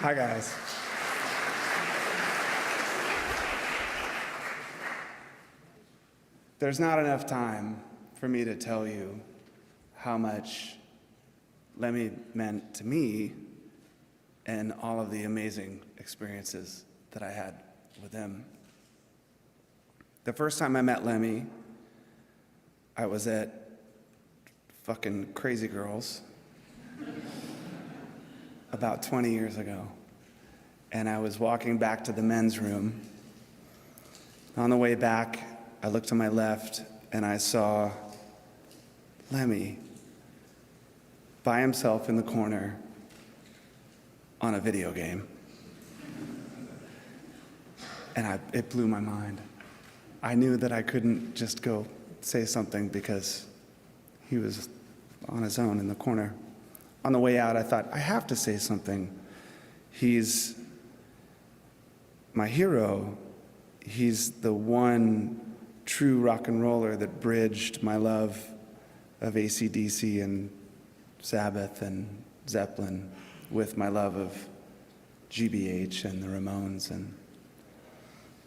Hi, guys. There's not enough time for me to tell you how much Lemmy meant to me and all of the amazing experiences that I had with him. The first time I met Lemmy, I was at fucking Crazy Girls about 20 years ago. And I was walking back to the men's room. On the way back, I looked to my left and I saw Lemmy by himself in the corner on a video game. And it blew my mind. I knew that I couldn't just go say something because he was on his own in the corner. On the way out, I thought, I have to say something. He's my hero. He's the one true rock and roller that bridged my love of AC/DC and Sabbath and Zeppelin with my love of GBH and the Ramones and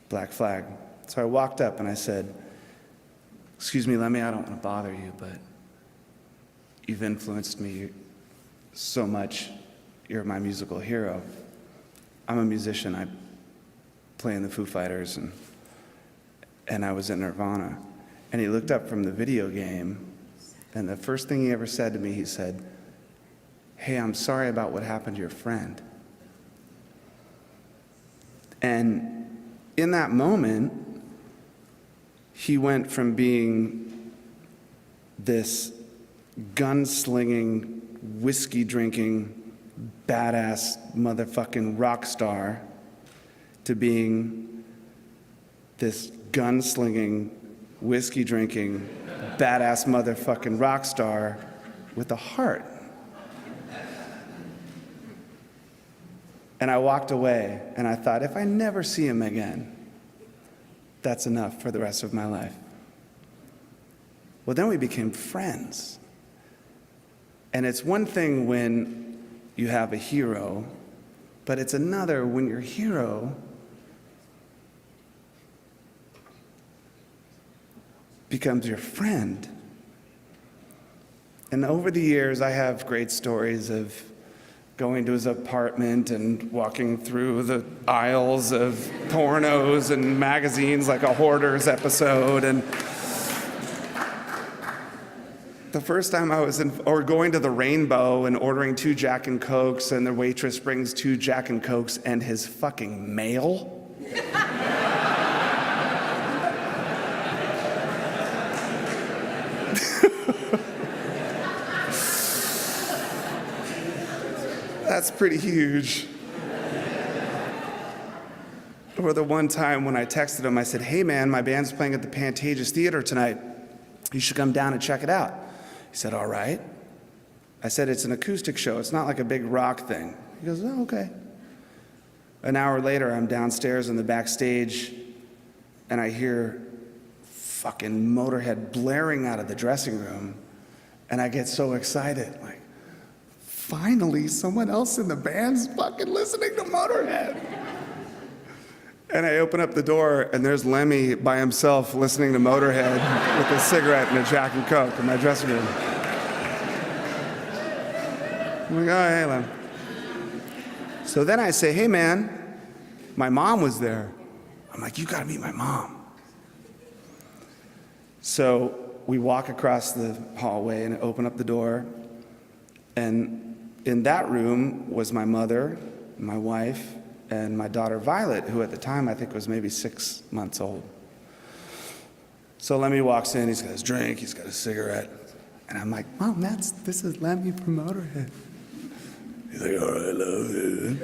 Black Flag. So I walked up and I said, "Excuse me, Lemmy, I don't want to bother you, but you've influenced me so much. You're my musical hero. I'm a musician. I play in the Foo Fighters, and I was in Nirvana." And he looked up from the video game, and the first thing he ever said to me, he said, "Hey, I'm sorry about what happened to your friend." And in that moment, he went from being this gunslinging, whiskey-drinking, badass motherfucking rock star to being this gunslinging, whiskey-drinking, badass motherfucking rock star with a heart. And I walked away, and I thought, if I never see him again, that's enough for the rest of my life. Well, then we became friends. And it's one thing when you have a hero, but it's another when your hero becomes your friend. And over the years, I have great stories of going to his apartment and walking through the aisles of pornos and magazines like a Hoarders episode. And the first time I was or going to the Rainbow and ordering 2 Jack and Cokes, and the waitress brings 2 Jack and Cokes and his fucking mail. That's pretty huge. Or the one time when I texted him, I said, "Hey man, my band's playing at the Pantages Theater tonight. You should come down and check it out." He said, "All right." I said, "It's an acoustic show. It's not like a big rock thing." He goes, "Oh, okay." An hour later, I'm downstairs in the backstage, and I hear fucking Motorhead blaring out of the dressing room, and I get so excited, like, finally, someone else in the band's fucking listening to Motorhead. And I open up the door, and there's Lemmy by himself listening to Motorhead with a cigarette and a Jack and Coke in my dressing room. I'm like, "Oh, hey, Lem." So then I say, "Hey, man, my mom was there." I'm like, "You gotta meet my mom." So we walk across the hallway and open up the door, and in that room was my mother, my wife, and my daughter Violet, who at the time I think was maybe 6 months old. So Lemmy walks in, he's got his drink, he's got a cigarette, and I'm like, "Mom, this is Lemmy from Motorhead." He's like, "All right, love it."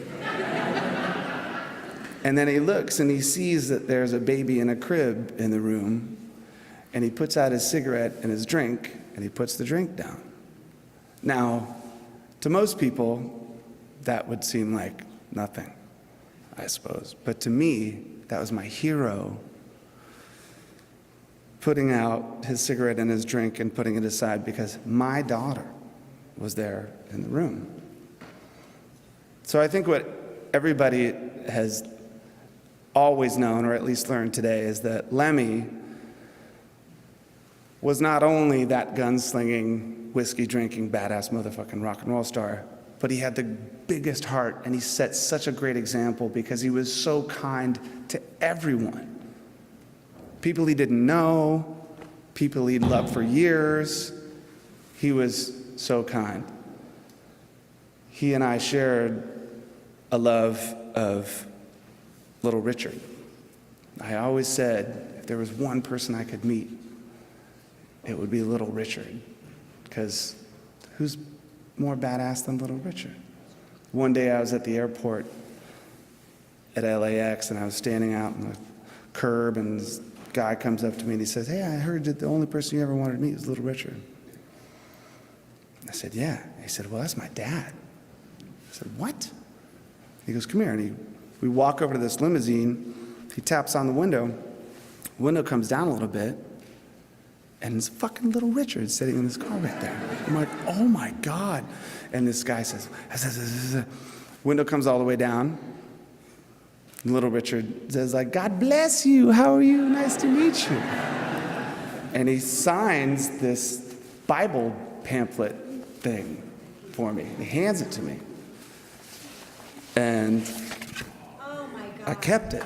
And then he looks and he sees that there's a baby in a crib in the room, and he puts out his cigarette and his drink, and he puts the drink down. Now, to most people, that would seem like nothing, I suppose. But to me, that was my hero, putting out his cigarette and his drink and putting it aside because my daughter was there in the room. So I think what everybody has always known, or at least learned today, is that Lemmy was not only that gunslinging, whiskey-drinking, badass motherfucking rock and roll star, but he had the biggest heart, and he set such a great example because he was so kind to everyone. People he didn't know, people he'd loved for years. He was so kind. He and I shared a love of Little Richard. I always said, if there was one person I could meet, it would be Little Richard, because who's more badass than Little Richard? One day I was at the airport at LAX, and I was standing out on the curb, and this guy comes up to me and he says, "Hey, I heard that the only person you ever wanted to meet was Little Richard." I said, "Yeah." He said, "Well, that's my dad." I said, "What?" He goes, "Come here." And we walk over to this limousine. He taps on the window. The window comes down a little bit, and it's fucking Little Richard sitting in this car right there. I'm like, oh my God. And this guy says, window comes all the way down. And Little Richard says, like, "God bless you. How are you? Nice to meet you." And he signs this Bible pamphlet thing for me. He hands it to me. And oh my God. I kept it.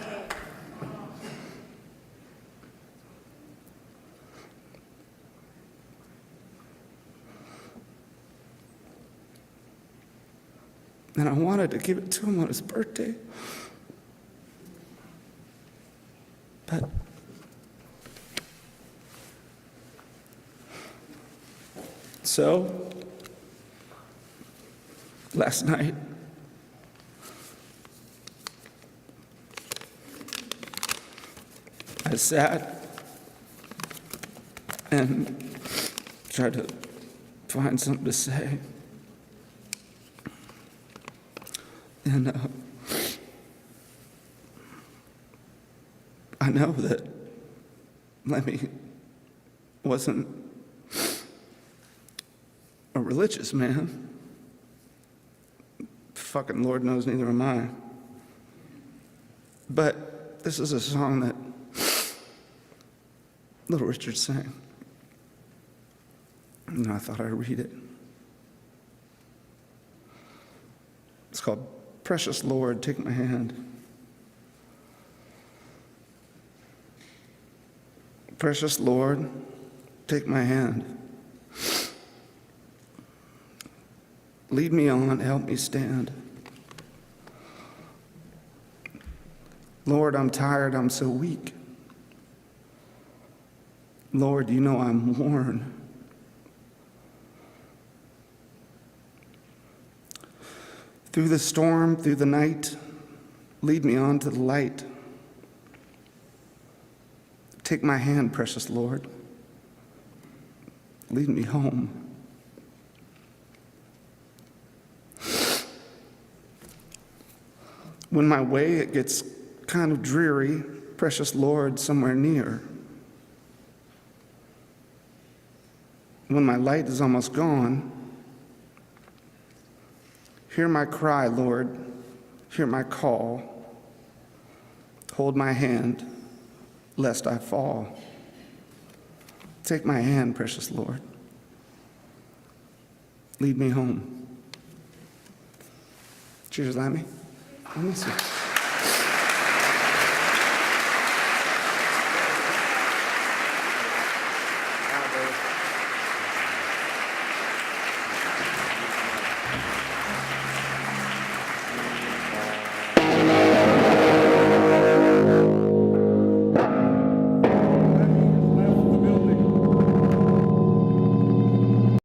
And I wanted to give it to him on his birthday. But so, last night, I sat and tried to find something to say. And I know that Lemmy wasn't a religious man. Fucking Lord knows neither am I. But this is a song that Little Richard sang. And I thought I'd read it. It's called "Precious Lord, Take My Hand." Precious Lord, take my hand. Lead me on, help me stand. Lord, I'm tired, I'm so weak. Lord, you know I'm worn. Through the storm, through the night, lead me on to the light. Take my hand, precious Lord. Lead me home. When my way it gets kind of dreary, precious Lord, somewhere near. When my light is almost gone, hear my cry, Lord, hear my call. Hold my hand, lest I fall. Take my hand, precious Lord. Lead me home. Cheers, Lemmy. I miss you.